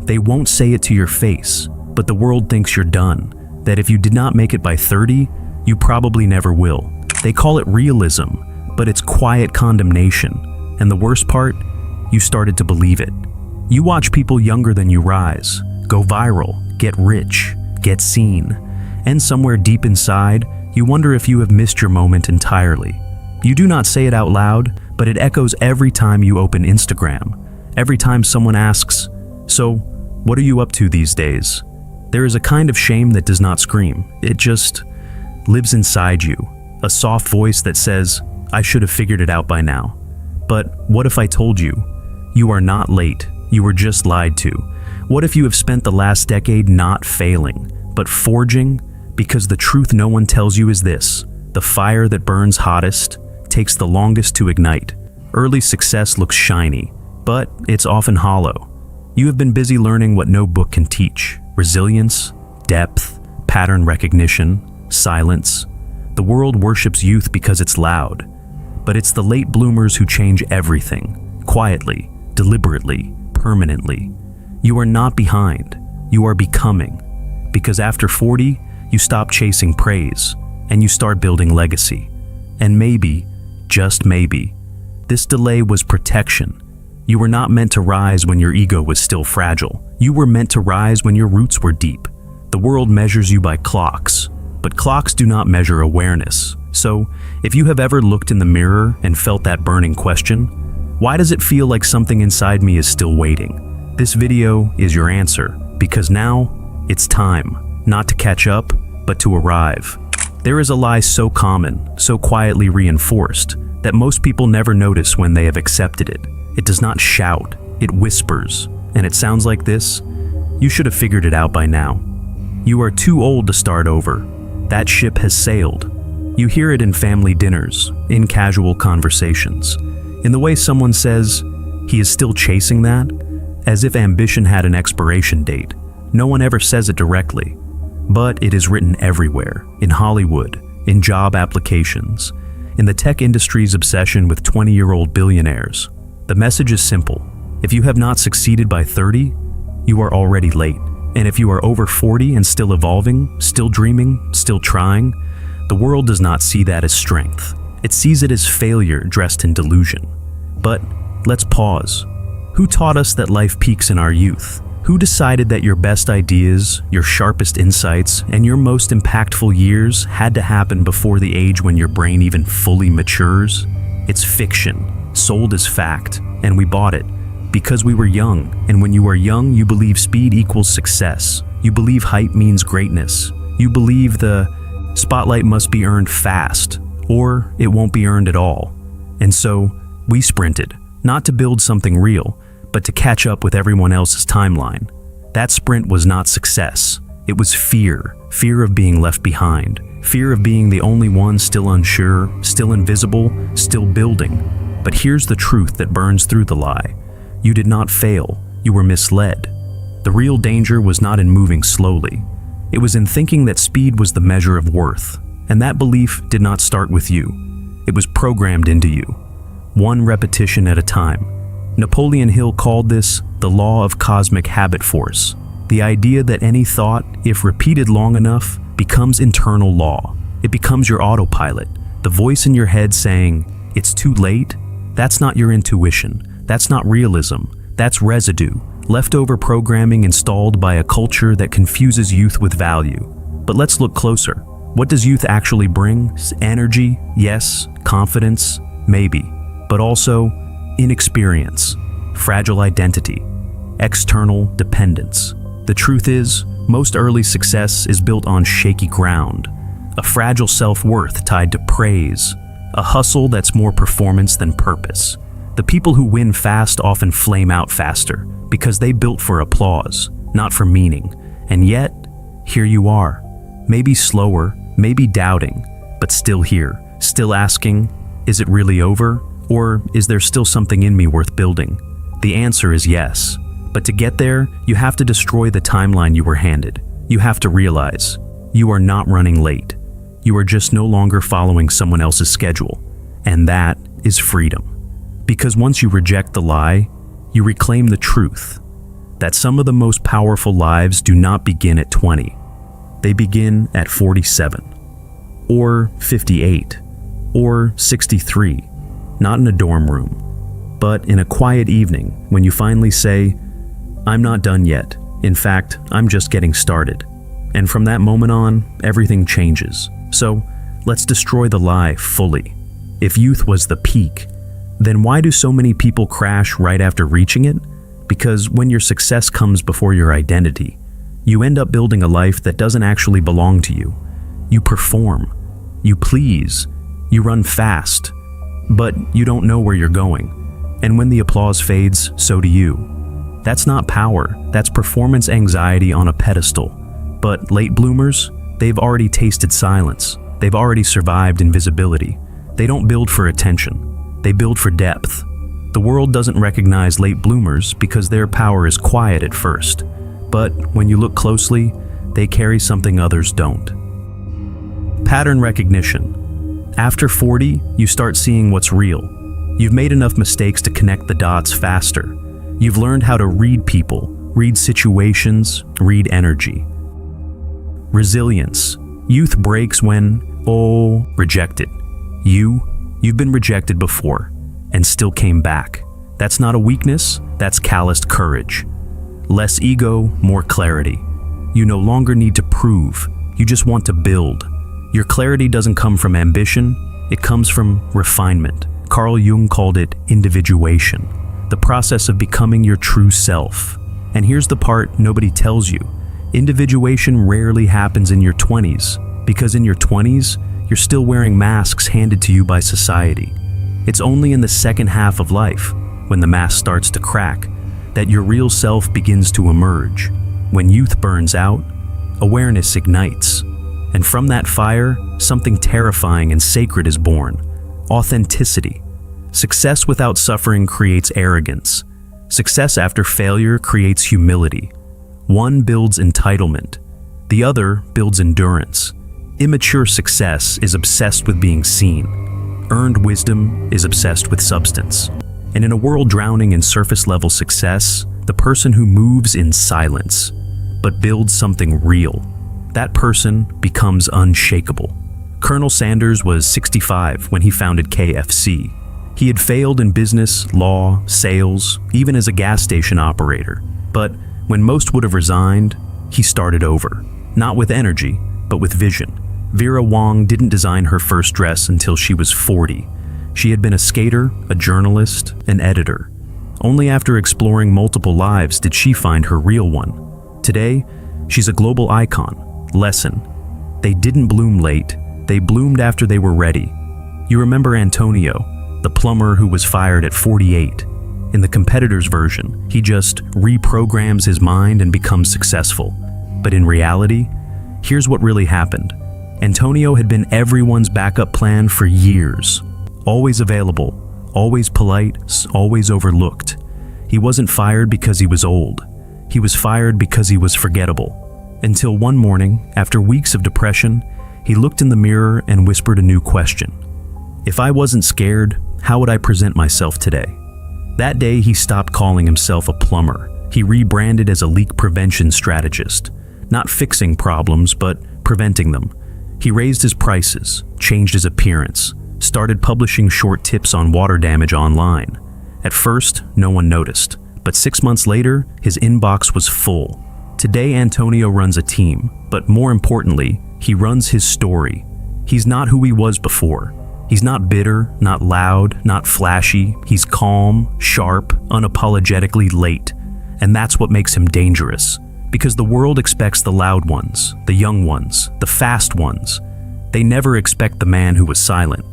They won't say it to your face, but the world thinks you're done, that if you did not make it by 30, you probably never will. They call it realism, but it's quiet condemnation. And the worst part, you started to believe it. You watch people younger than you rise, go viral, get rich, get seen, and somewhere deep inside, you wonder if you have missed your moment entirely. You do not say it out loud, but it echoes every time you open Instagram, every time someone asks, "So, what are you up to these days?" There is a kind of shame that does not scream. It just lives inside you, a soft voice that says, "I should have figured it out by now." But what if I told you? You are not late, you were just lied to. What if you have spent the last decade not failing, but forging? Because the truth no one tells you is this: the fire that burns hottest takes the longest to ignite. Early success looks shiny, but it's often hollow. You have been busy learning what no book can teach: resilience, depth, pattern recognition, silence. The world worships youth because it's loud, but it's the late bloomers who change everything, quietly, deliberately, permanently. You are not behind, you are becoming. Because after 40, you stop chasing praise, and you start building legacy. And maybe, just maybe, this delay was protection. You were not meant to rise when your ego was still fragile. You were meant to rise when your roots were deep. The world measures you by clocks, but clocks do not measure awareness. So, if you have ever looked in the mirror and felt that burning question, why does it feel like something inside me is still waiting? This video is your answer, because now, it's time, not to catch up, but to arrive. There is a lie so common, so quietly reinforced, that most people never notice when they have accepted it. It does not shout, it whispers, and it sounds like this: you should have figured it out by now. You are too old to start over. That ship has sailed. You hear it in family dinners, in casual conversations, in the way someone says, "He is still chasing that," as if ambition had an expiration date. No one ever says it directly, but it is written everywhere, in Hollywood, in job applications, in the tech industry's obsession with 20-year-old billionaires. The message is simple: if you have not succeeded by 30, you are already late. And if you are over 40 and still evolving, still dreaming, still trying, the world does not see that as strength. It sees it as failure dressed in delusion. But let's pause. Who taught us that life peaks in our youth? Who decided that your best ideas, your sharpest insights, and your most impactful years had to happen before the age when your brain even fully matures? It's fiction, sold as fact, and we bought it because we were young. And when you are young, you believe speed equals success. You believe hype means greatness. You believe the spotlight must be earned fast, or it won't be earned at all. And so, we sprinted, not to build something real, but to catch up with everyone else's timeline. That sprint was not success. It was fear. Fear of being left behind. Fear of being the only one still unsure, still invisible, still building. But here's the truth that burns through the lie. You did not fail. You were misled. The real danger was not in moving slowly. It was in thinking that speed was the measure of worth. And that belief did not start with you. It was programmed into you, one repetition at a time. Napoleon Hill called this the law of cosmic habit force, the idea that any thought, if repeated long enough, becomes internal law. It becomes your autopilot, the voice in your head saying, "It's too late." That's not your intuition. That's not realism. That's residue, leftover programming installed by a culture that confuses youth with value. But let's look closer. What does youth actually bring? Energy, yes. Confidence, maybe. But also, inexperience, fragile identity, external dependence. The truth is, most early success is built on shaky ground, a fragile self-worth tied to praise, a hustle that's more performance than purpose. The people who win fast often flame out faster because they built for applause, not for meaning. And yet, here you are, maybe slower, maybe doubting, but still here, still asking, is it really over? Or is there still something in me worth building? The answer is yes. But to get there, you have to destroy the timeline you were handed. You have to realize, you are not running late. You are just no longer following someone else's schedule. And that is freedom. Because once you reject the lie, you reclaim the truth. that some of the most powerful lives do not begin at 20. They begin at 47, or 58, or 63, not in a dorm room, but in a quiet evening when you finally say, "I'm not done yet. In fact, I'm just getting started." And from that moment on, everything changes. So, let's destroy the lie fully. If youth was the peak, then why do so many people crash right after reaching it? Because when your success comes before your identity, you end up building a life that doesn't actually belong to you. You perform, you please, you run fast, but you don't know where you're going. And when the applause fades, so do you. That's not power, that's performance anxiety on a pedestal. But late bloomers, they've already tasted silence. They've already survived invisibility. They don't build for attention, they build for depth. The world doesn't recognize late bloomers because their power is quiet at first. But when you look closely, they carry something others don't. Pattern recognition. After 40, you start seeing what's real. You've made enough mistakes to connect the dots faster. You've learned how to read people, read situations, read energy. Resilience. Youth breaks when, rejected. You've been rejected before and still came back. That's not a weakness, that's calloused courage. Less ego, more clarity. You no longer need to prove, you just want to build. Your clarity doesn't come from ambition, it comes from refinement. Carl Jung called it individuation, the process of becoming your true self. And here's the part nobody tells you. Individuation rarely happens in your 20s, because in your 20s, you're still wearing masks handed to you by society. It's only in the second half of life, when the mask starts to crack, that your real self begins to emerge. When youth burns out, awareness ignites. And from that fire, something terrifying and sacred is born. Authenticity. Success without suffering creates arrogance. Success after failure creates humility. One builds entitlement. The other builds endurance. Immature success is obsessed with being seen. Earned wisdom is obsessed with substance. And in a world drowning in surface-level success, the person who moves in silence, but builds something real, that person becomes unshakable. Colonel Sanders was 65 when he founded KFC. He had failed in business, law, sales, even as a gas station operator. But when most would have resigned, he started over. Not with energy, but with vision. Vera Wang didn't design her first dress until she was 40. She had been a skater, a journalist, an editor. Only after exploring multiple lives did she find her real one. Today, she's a global icon. Lesson. They didn't bloom late, they bloomed after they were ready. You remember Antonio, the plumber who was fired at 48. In the competitor's version, he just reprograms his mind and becomes successful. But in reality, here's what really happened. Antonio had been everyone's backup plan for years. Always available, always polite, always overlooked. He wasn't fired because he was old. He was fired because he was forgettable. Until one morning, after weeks of depression, he looked in the mirror and whispered a new question. If I wasn't scared, how would I present myself today? That day, he stopped calling himself a plumber. He rebranded as a leak prevention strategist, not fixing problems, but preventing them. He raised his prices, changed his appearance, started publishing short tips on water damage online. At first, no one noticed, but 6 months later, his inbox was full. Today, Antonio runs a team, but more importantly, he runs his story. He's not who he was before. He's not bitter, not loud, not flashy. He's calm, sharp, unapologetically late. And that's what makes him dangerous. Because the world expects the loud ones, the young ones, the fast ones. They never expect the man who was silent,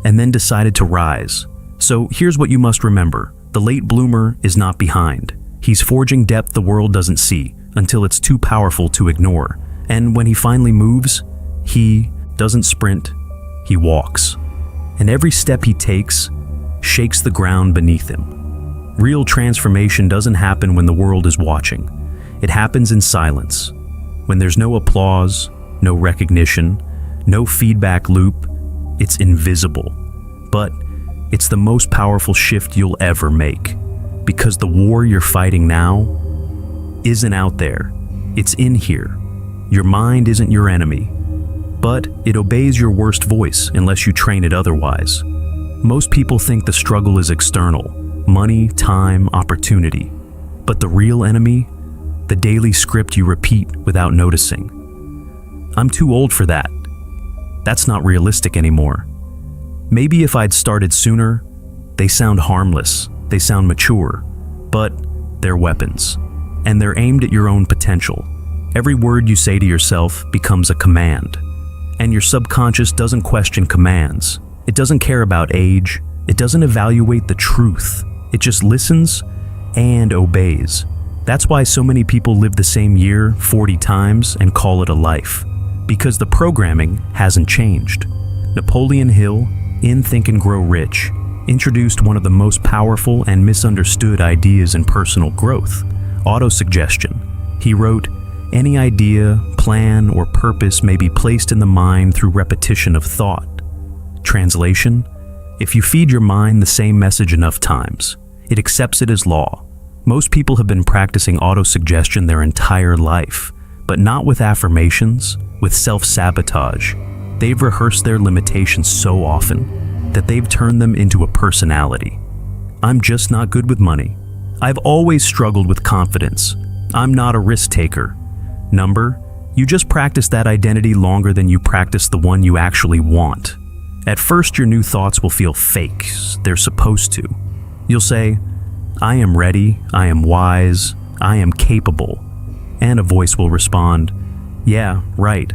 and then decided to rise. So here's what you must remember. The late bloomer is not behind. He's forging depth the world doesn't see, until it's too powerful to ignore. And when he finally moves, he doesn't sprint, he walks. And every step he takes shakes the ground beneath him. Real transformation doesn't happen when the world is watching. It happens in silence. When there's no applause, no recognition, no feedback loop, it's invisible. But it's the most powerful shift you'll ever make. Because the war you're fighting now isn't out there. It's in here. Your mind isn't your enemy, but it obeys your worst voice unless you train it otherwise. Most people think the struggle is external: money, time, opportunity. But the real enemy? The daily script you repeat without noticing. I'm too old for that. That's not realistic anymore. Maybe if I'd started sooner. They sound harmless, they sound mature, but they're weapons. And they're aimed at your own potential. Every word you say to yourself becomes a command. And your subconscious doesn't question commands. It doesn't care about age. It doesn't evaluate the truth. It just listens and obeys. That's why so many people live the same year 40 times and call it a life. Because the programming hasn't changed. Napoleon Hill, in Think and Grow Rich, introduced one of the most powerful and misunderstood ideas in personal growth: autosuggestion. He wrote, "Any idea, plan, or purpose may be placed in the mind through repetition of thought." Translation: if you feed your mind the same message enough times, it accepts it as law. Most people have been practicing autosuggestion their entire life, but not with affirmations, with self-sabotage. They've rehearsed their limitations so often that they've turned them into a personality. I'm just not good with money. I've always struggled with confidence. I'm not a risk taker. Number, you just practice that identity longer than you practice the one you actually want. At first, your new thoughts will feel fake. They're supposed to. You'll say, "I am ready, I am wise, I am capable." And a voice will respond, "Yeah, right."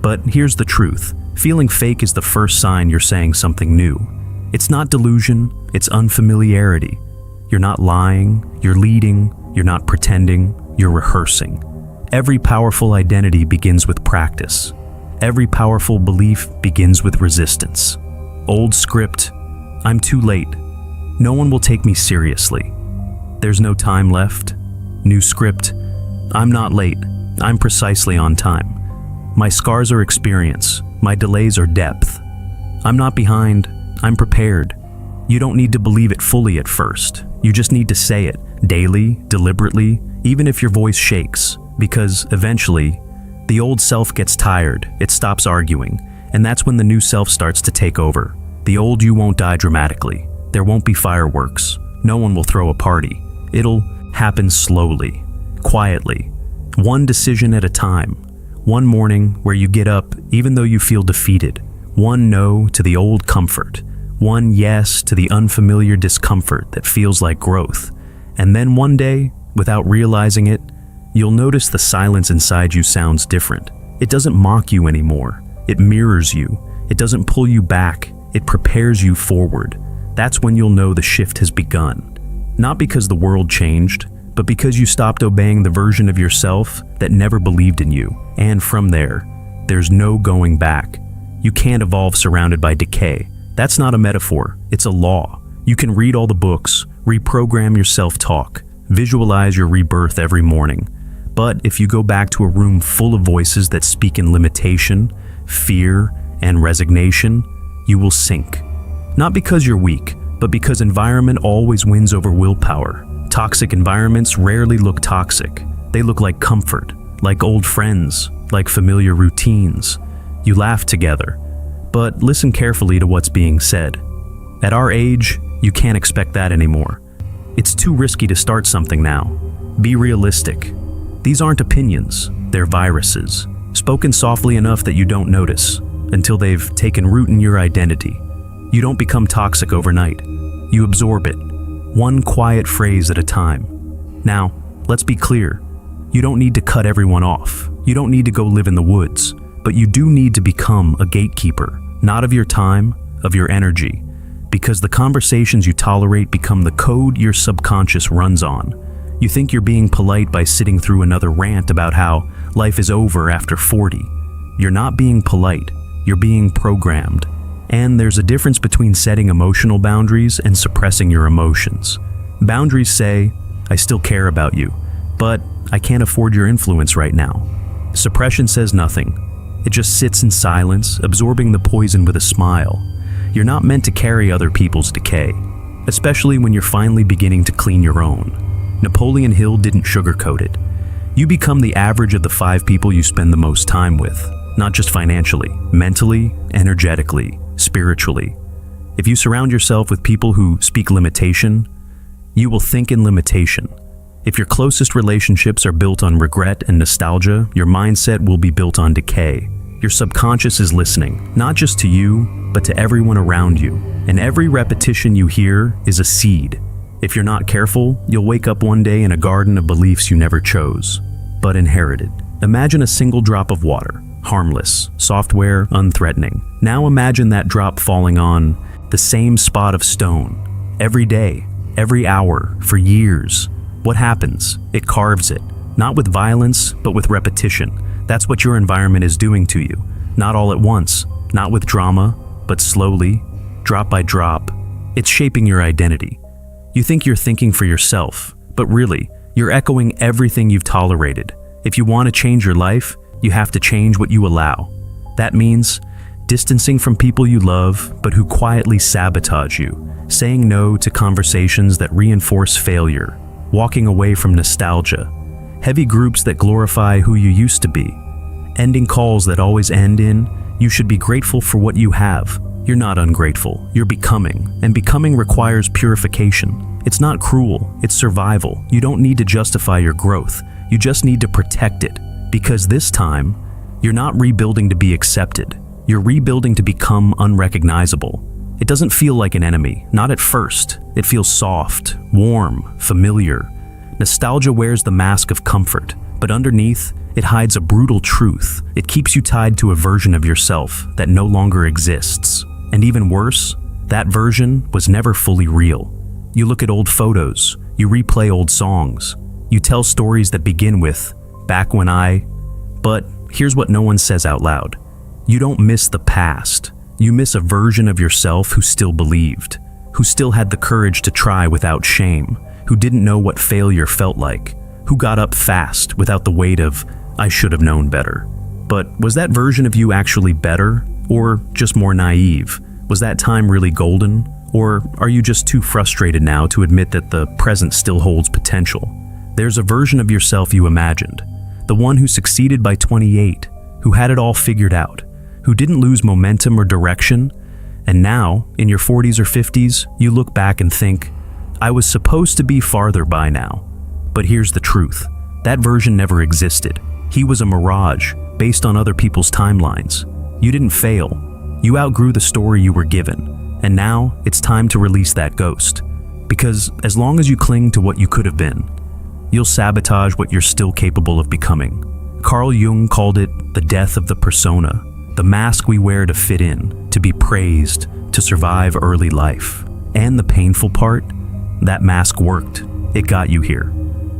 But here's the truth. Feeling fake is the first sign you're saying something new. It's not delusion, it's unfamiliarity. You're not lying, you're leading, you're not pretending, you're rehearsing. Every powerful identity begins with practice. Every powerful belief begins with resistance. Old script: I'm too late. No one will take me seriously. There's no time left. New script: I'm not late. I'm precisely on time. My scars are experience. My delays are depth. I'm not behind. I'm prepared. You don't need to believe it fully at first. You just need to say it daily, deliberately, even if your voice shakes, because eventually, the old self gets tired, it stops arguing, and that's when the new self starts to take over. The old you won't die dramatically. There won't be fireworks. No one will throw a party. It'll happen slowly, quietly, one decision at a time. One morning where you get up even though you feel defeated. One no to the old comfort. One yes to the unfamiliar discomfort that feels like growth. And then one day, without realizing it, you'll notice the silence inside you sounds different. It doesn't mock you anymore. It mirrors you. It doesn't pull you back. It prepares you forward. That's when you'll know the shift has begun. Not because the world changed, but because you stopped obeying the version of yourself that never believed in you. And from there, there's no going back. You can't evolve surrounded by decay. That's not a metaphor, it's a law. You can read all the books, reprogram your self-talk, visualize your rebirth every morning. But if you go back to a room full of voices that speak in limitation, fear, and resignation, you will sink. Not because you're weak, but because environment always wins over willpower. Toxic environments rarely look toxic. They look like comfort, like old friends, like familiar routines. You laugh together, but listen carefully to what's being said. At our age, you can't expect that anymore. It's too risky to start something now. Be realistic. These aren't opinions, they're viruses, spoken softly enough that you don't notice, until they've taken root in your identity. You don't become toxic overnight. You absorb it, one quiet phrase at a time. Now, let's be clear. You don't need to cut everyone off. You don't need to go live in the woods. But you do need to become a gatekeeper, not of your time, of your energy. Because the conversations you tolerate become the code your subconscious runs on. You think you're being polite by sitting through another rant about how life is over after 40. You're not being polite. You're being programmed. And there's a difference between setting emotional boundaries and suppressing your emotions. Boundaries say, I still care about you, but I can't afford your influence right now. Suppression says nothing. It just sits in silence, absorbing the poison with a smile. You're not meant to carry other people's decay, especially when you're finally beginning to clean your own. Napoleon Hill didn't sugarcoat it. You become the average of the 5 people you spend the most time with, not just financially, mentally, energetically, spiritually. If you surround yourself with people who speak limitation, you will think in limitation. If your closest relationships are built on regret and nostalgia, your mindset will be built on decay. Your subconscious is listening, not just to you, but to everyone around you. And every repetition you hear is a seed. If you're not careful, you'll wake up one day in a garden of beliefs you never chose, but inherited. Imagine a single drop of water, harmless, software, unthreatening. Now imagine that drop falling on the same spot of stone, every day, every hour, for years. What happens? It carves it, not with violence, but with repetition. That's what your environment is doing to you. Not all at once, not with drama, but slowly, drop by drop. It's shaping your identity. You think you're thinking for yourself, but really, you're echoing everything you've tolerated. If you want to change your life, you have to change what you allow. That means distancing from people you love, but who quietly sabotage you, saying no to conversations that reinforce failure, walking away from nostalgia, heavy groups that glorify who you used to be, ending calls that always end in, "You should be grateful for what you have." You're not ungrateful, you're becoming, and becoming requires purification. It's not cruel, it's survival. You don't need to justify your growth, you just need to protect it. Because this time, you're not rebuilding to be accepted, you're rebuilding to become unrecognizable. It doesn't feel like an enemy, not at first. It feels soft, warm, familiar. Nostalgia wears the mask of comfort, but underneath, it hides a brutal truth. It keeps you tied to a version of yourself that no longer exists. And even worse, that version was never fully real. You look at old photos, you replay old songs, you tell stories that begin with, "back when I..." But here's what no one says out loud. You don't miss the past. You miss a version of yourself who still believed, who still had the courage to try without shame, who didn't know what failure felt like, who got up fast without the weight of, "I should have known better." But was that version of you actually better, or just more naive? Was that time really golden, or are you just too frustrated now to admit that the present still holds potential? There's a version of yourself you imagined, the one who succeeded by 28, who had it all figured out, who didn't lose momentum or direction, and now, in your 40s or 50s, you look back and think, "I was supposed to be farther by now." But here's the truth. That version never existed. He was a mirage, based on other people's timelines. You didn't fail. You outgrew the story you were given. And now, it's time to release that ghost. Because as long as you cling to what you could have been, you'll sabotage what you're still capable of becoming. Carl Jung called it the death of the persona, the mask we wear to fit in, to be praised, to survive early life. And the painful part? That mask worked. It got you here.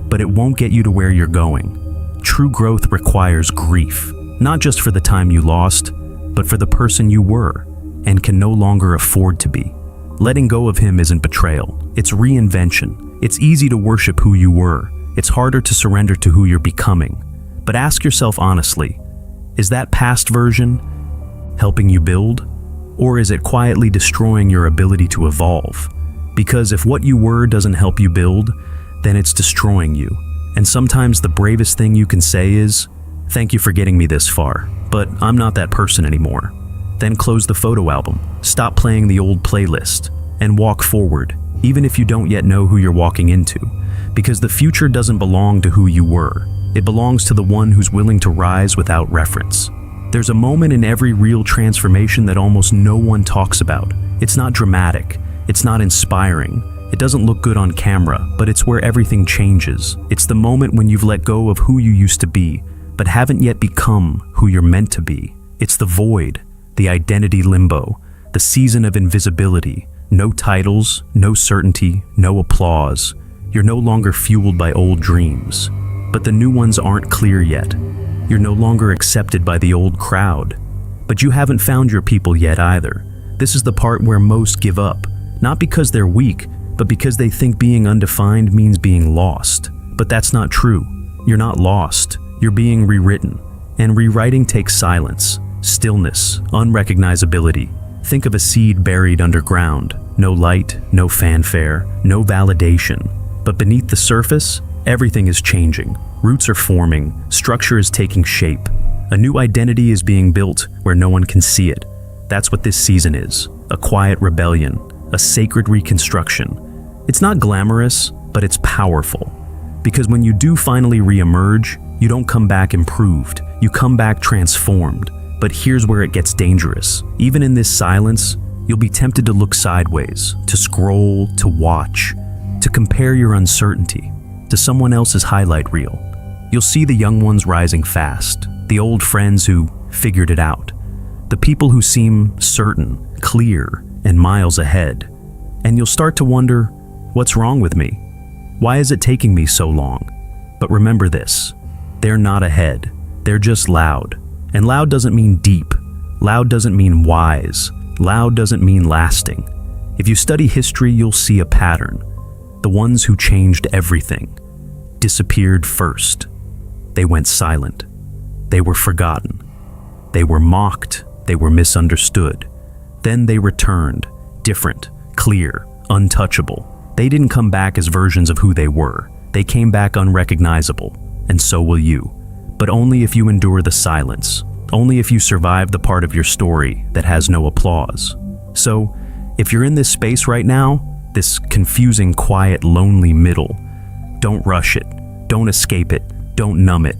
But it won't get you to where you're going. True growth requires grief, not just for the time you lost, but for the person you were and can no longer afford to be. Letting go of him isn't betrayal, it's reinvention. It's easy to worship who you were. It's harder to surrender to who you're becoming. But ask yourself honestly, is that past version helping you build? Or is it quietly destroying your ability to evolve? Because if what you were doesn't help you build, then it's destroying you. And sometimes the bravest thing you can say is, "Thank you for getting me this far, but I'm not that person anymore." Then close the photo album, stop playing the old playlist, and walk forward, even if you don't yet know who you're walking into. Because the future doesn't belong to who you were. It belongs to the one who's willing to rise without reference. There's a moment in every real transformation that almost no one talks about. It's not dramatic. It's not inspiring. It doesn't look good on camera, but it's where everything changes. It's the moment when you've let go of who you used to be, but haven't yet become who you're meant to be. It's the void, the identity limbo, the season of invisibility. No titles, no certainty, no applause. You're no longer fueled by old dreams. But the new ones aren't clear yet. You're no longer accepted by the old crowd. But you haven't found your people yet either. This is the part where most give up, not because they're weak, but because they think being undefined means being lost. But that's not true. You're not lost. You're being rewritten. And rewriting takes silence, stillness, unrecognizability. Think of a seed buried underground. No light, no fanfare, no validation. But beneath the surface, everything is changing. Roots are forming, structure is taking shape. A new identity is being built where no one can see it. That's what this season is, a quiet rebellion, a sacred reconstruction. It's not glamorous, but it's powerful. Because when you do finally re-emerge, you don't come back improved, you come back transformed. But here's where it gets dangerous. Even in this silence, you'll be tempted to look sideways, to scroll, to watch, to compare your uncertainty to someone else's highlight reel. You'll see the young ones rising fast, the old friends who figured it out, the people who seem certain, clear, and miles ahead. And you'll start to wonder, what's wrong with me? Why is it taking me so long? But remember this, they're not ahead, they're just loud. And loud doesn't mean deep, loud doesn't mean wise, loud doesn't mean lasting. If you study history, you'll see a pattern. The ones who changed everything disappeared first. They went silent. They were forgotten. They were mocked. They were misunderstood. Then they returned, different, clear, untouchable. They didn't come back as versions of who they were. They came back unrecognizable, and so will you. But only if you endure the silence, only if you survive the part of your story that has no applause. So, if you're in this space right now, this confusing, quiet, lonely middle, don't rush it, don't escape it, don't numb it,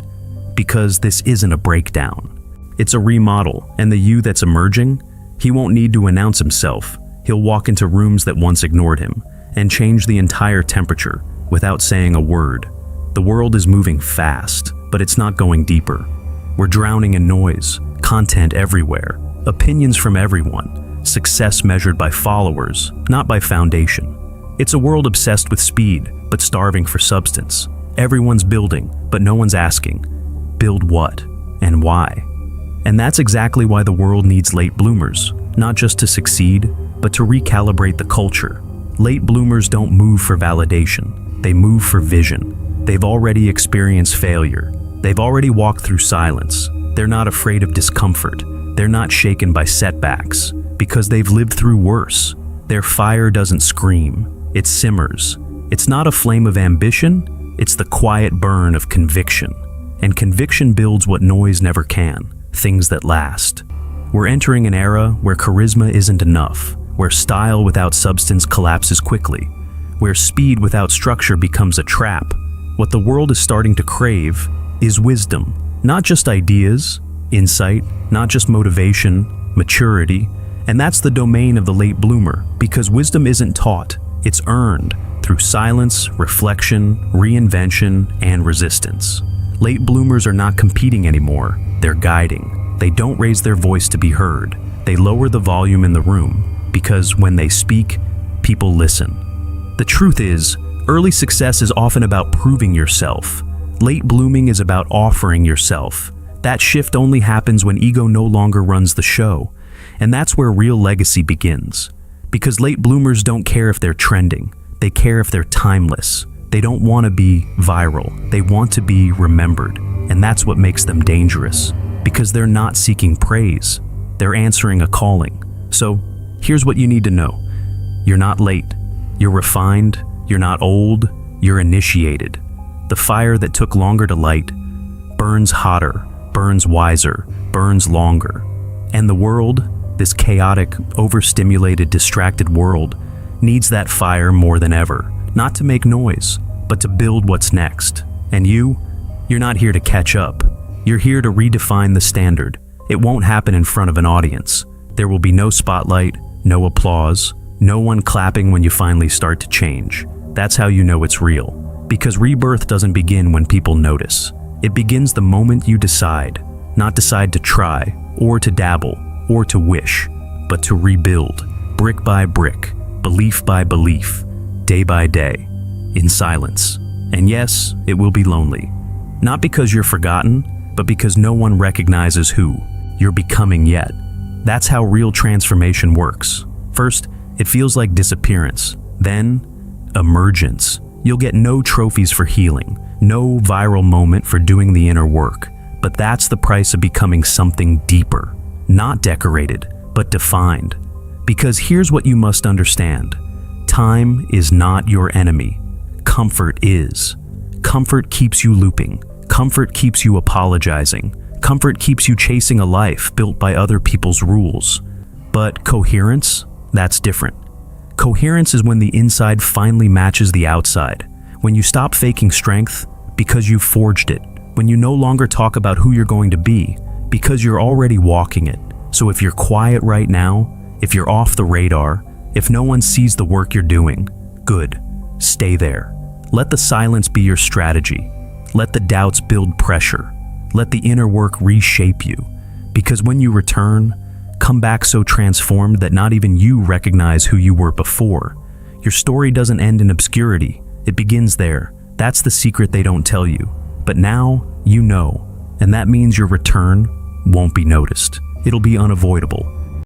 because this isn't a breakdown. It's a remodel, and the you that's emerging, he won't need to announce himself. He'll walk into rooms that once ignored him and change the entire temperature without saying a word. The world is moving fast, but it's not going deeper. We're drowning in noise, content everywhere, opinions from everyone, success measured by followers, not by foundation. It's a world obsessed with speed, but starving for substance. Everyone's building, but no one's asking, build what and why? And that's exactly why the world needs late bloomers, not just to succeed, but to recalibrate the culture. Late bloomers don't move for validation, they move for vision. They've already experienced failure. They've already walked through silence. They're not afraid of discomfort. They're not shaken by setbacks, because they've lived through worse. Their fire doesn't scream, it simmers. It's not a flame of ambition, it's the quiet burn of conviction. And conviction builds what noise never can, things that last. We're entering an era where charisma isn't enough, where style without substance collapses quickly, where speed without structure becomes a trap. What the world is starting to crave is wisdom, not just ideas, insight, not just motivation, maturity. And that's the domain of the late bloomer, because wisdom isn't taught, it's earned through silence, reflection, reinvention, and resistance. Late bloomers are not competing anymore, they're guiding. They don't raise their voice to be heard. They lower the volume in the room, because when they speak, people listen. The truth is, early success is often about proving yourself. Late blooming is about offering yourself. That shift only happens when ego no longer runs the show. And that's where real legacy begins. Because late bloomers don't care if they're trending. They care if they're timeless. They don't want to be viral. They want to be remembered. And that's what makes them dangerous. Because they're not seeking praise. They're answering a calling. So, here's what you need to know. You're not late. You're refined. You're not old. You're initiated. The fire that took longer to light burns hotter, burns wiser, burns longer. And the world, this chaotic, overstimulated, distracted world, needs that fire more than ever. Not to make noise, but to build what's next. And you're not here to catch up. You're here to redefine the standard. It won't happen in front of an audience. There will be no spotlight, no applause, no one clapping when you finally start to change. That's how you know it's real. Because rebirth doesn't begin when people notice. It begins the moment you decide. Not decide to try, or to dabble, or to wish, but to rebuild, brick by brick, belief by belief, day by day, in silence. And yes, it will be lonely. Not because you're forgotten, but because no one recognizes who you're becoming yet. That's how real transformation works. First, it feels like disappearance. Then, emergence. You'll get no trophies for healing, no viral moment for doing the inner work. But that's the price of becoming something deeper. Not decorated, but defined. Because here's what you must understand. Time is not your enemy. Comfort is. Comfort keeps you looping. Comfort keeps you apologizing. Comfort keeps you chasing a life built by other people's rules. But coherence? That's different. Coherence is when the inside finally matches the outside. When you stop faking strength because you've forged it. When you no longer talk about who you're going to be because you're already walking it. So if you're quiet right now, if you're off the radar, if no one sees the work you're doing, good. Stay there. Let the silence be your strategy. Let the doubts build pressure. Let the inner work reshape you. Because when you return, come back so transformed that not even you recognize who you were before. Your story doesn't end in obscurity. It begins there. That's the secret they don't tell you. But now, you know. And that means your return won't be noticed. It'll be unavoidable.